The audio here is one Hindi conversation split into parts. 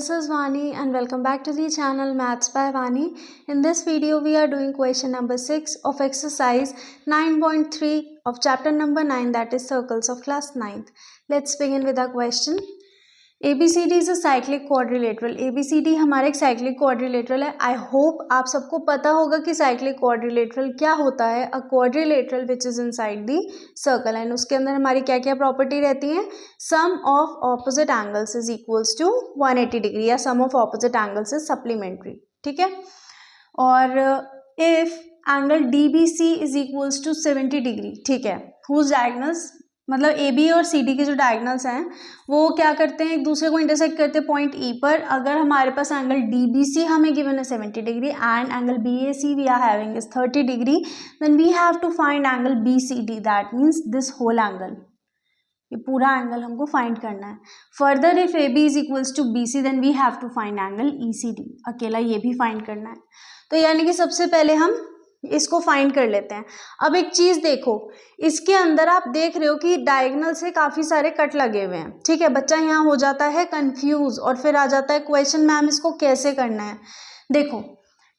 this is Vani and welcome back to the channel Maths by Vani. In this video we are doing question number 6 of exercise 9.3 of chapter number 9, that is circles of class 9th. Let's begin with our question. ABCD is a cyclic quadrilateral. ABCD हमारा एक cyclic quadrilateral है. I hope आप सबको पता होगा कि cyclic quadrilateral क्या होता है. A quadrilateral which is inside the circle and उसके अंदर हमारी क्या क्या property रहती है. Sum of opposite angles is equals to 180 degree या sum of opposite angles is supplementary. ठीक है. और if angle DBC is equals to 70 degree, ठीक है, whose diagonals मतलब ए बी और सी डी के जो डायगनल्स हैं वो क्या करते हैं, एक दूसरे को इंटरसेक्ट करते हैं पॉइंट ई पर. अगर हमारे पास एंगल डी बी सी हमें गिवन है 70 degree and angle B A C we are having is 30 degree, then we have to find angle B C D. That means this whole angle, ये पूरा एंगल हमको फाइंड करना है. Further if A B is equals to B C then we have to find angle E C D. अकेला ये भी फाइंड करना है. तो यानी कि सबसे पहले हम इसको फाइंड कर लेते हैं. अब एक चीज देखो, इसके अंदर आप देख रहे हो कि डायगोनल से काफी सारे कट लगे हुए हैं. ठीक है, बच्चा यहाँ हो जाता है कंफ्यूज और फिर आ जाता है क्वेश्चन मैम इसको कैसे करना है. देखो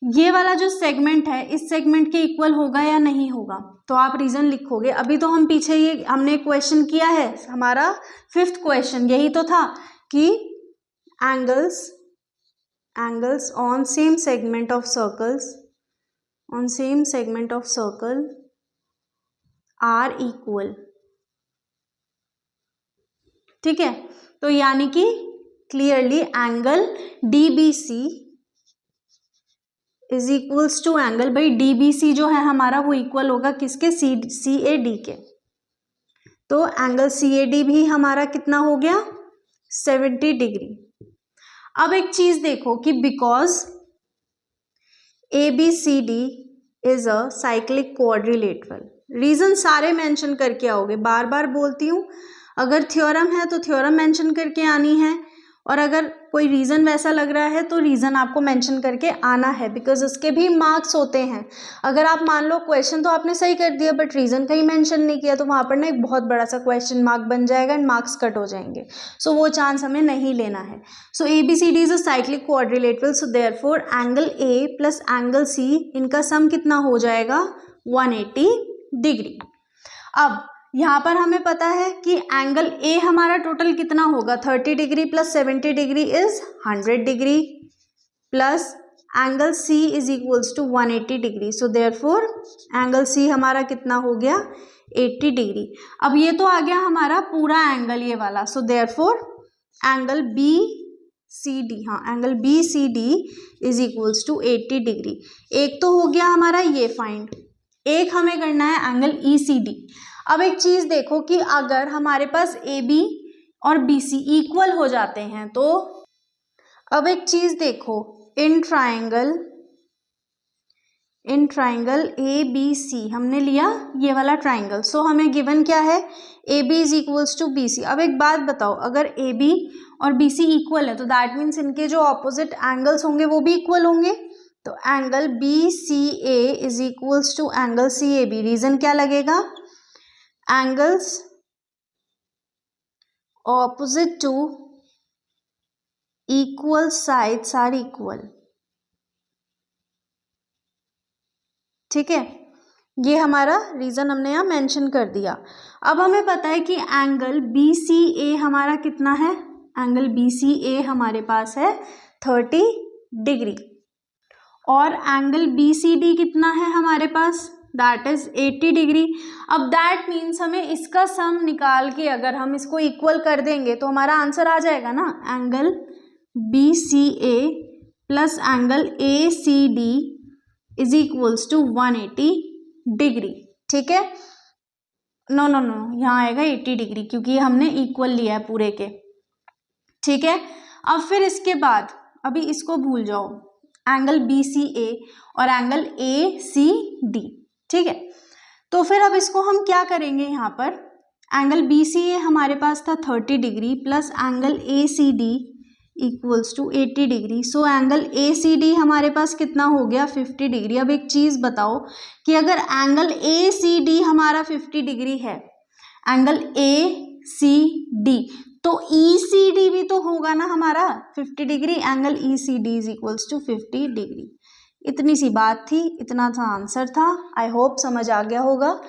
ये वाला जो सेगमेंट है इस सेगमेंट के इक्वल होगा या नहीं होगा, तो आप रीजन लिखोगे. अभी तो हम पीछे ये हमने क्वेश्चन किया है, हमारा 5th क्वेश्चन यही तो था कि angles on same segment of circles on same segment of circle are equal. ठीक है, तो यानी कि clearly angle DBC is equals to angle, भाई DBC जो है हमारा वो इक्वल होगा किसके, CAD के. तो एंगल CAD भी हमारा कितना हो गया 70 डिग्री. अब एक चीज देखो कि because ABCD is a cyclic quadrilateral. Reason सारे मेंशन करके आओगे, बार बार बोलती हूँ. अगर थ्योरम है तो थ्योरम मेंशन करके आनी है, और अगर कोई रीजन वैसा लग रहा है तो रीजन आपको मेंशन करके आना है, बिकॉज उसके भी मार्क्स होते हैं. अगर आप मान लो क्वेश्चन तो आपने सही कर दिया बट रीजन कहीं मेंशन नहीं किया तो वहां पर ना एक बहुत बड़ा सा क्वेश्चन मार्क बन जाएगा एंड मार्क्स कट हो जाएंगे. सो वो चांस हमें नहीं लेना है. सो ABCD is a cyclic quadrilateral, so therefore angle A plus angle C इनका सम कितना हो जाएगा 180 डिग्री. अब यहाँ पर हमें पता है कि एंगल A हमारा टोटल कितना होगा 30 degree plus 70 degree is 100 degree plus angle C is equals to 180 degree. So therefore angle C हमारा कितना हो गया 80 डिग्री. अब ये तो आ गया हमारा पूरा एंगल ये वाला. सो देयरफॉर एंगल BCD, हाँ angle BCD is equals to 80 degree. एक तो हो गया हमारा ये फाइंड, एक हमें करना है एंगल ECD. अब एक चीज देखो कि अगर हमारे पास AB और BC इक्वल हो जाते हैं तो अब एक चीज देखो, इन ट्राइंगल ABC हमने लिया ये वाला ट्राइंगल. सो हमें गिवन क्या है AB is equals to BC. अब एक बात बताओ, अगर AB और BC इक्वल है तो दैट मीन्स इनके जो ऑपोजिट एंगल्स होंगे वो भी इक्वल होंगे. तो angle BCA is equals to angle CAB. Reason क्या लगेगा, angles opposite to equal sides are equal. ठीक है, ये हमारा रीजन हमने यहाँ मेंशन कर दिया. अब हमें पता है कि एंगल BCA हमारा कितना है, एंगल BCA हमारे पास है 30 डिग्री और एंगल BCD कितना है हमारे पास, दैट इज 80 डिग्री. अब दैट मीन्स हमें इसका सम निकाल के अगर हम इसको इक्वल कर देंगे तो हमारा आंसर आ जाएगा ना, angle BCA plus angle ACD is equals to 180 degree. ठीक है, नो, यहाँ आएगा 80 डिग्री क्योंकि हमने इक्वल लिया है पूरे के. ठीक है, अब फिर इसके बाद अभी इसको भूल जाओ, एंगल BCA और एंगल ACD. ठीक है, तो फिर अब इसको हम क्या करेंगे, यहाँ पर एंगल BCA हमारे पास था 30 degree plus angle ACD equals to 80 degree. So angle ACD हमारे पास कितना हो गया 50 डिग्री. अब एक चीज बताओ कि अगर एंगल ACD हमारा 50 डिग्री है, एंगल ACD, तो ECD भी तो होगा ना हमारा 50 degree, angle ECD is equals to 50 degree. इतनी सी बात थी, इतना सा आंसर था। आई होप समझ आ गया होगा।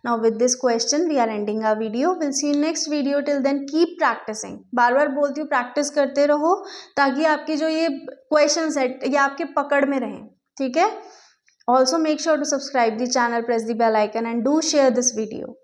Now with this question we are ending our video. We'll see you in next video. Till then keep practicing. बार बार बोलती हूँ प्रैक्टिस करते रहो ताकि आपकी जो ये क्वेश्चंस है ये आपके पकड़ में रहें, ठीक है। Also make sure to subscribe the channel, press the bell icon and do share this video.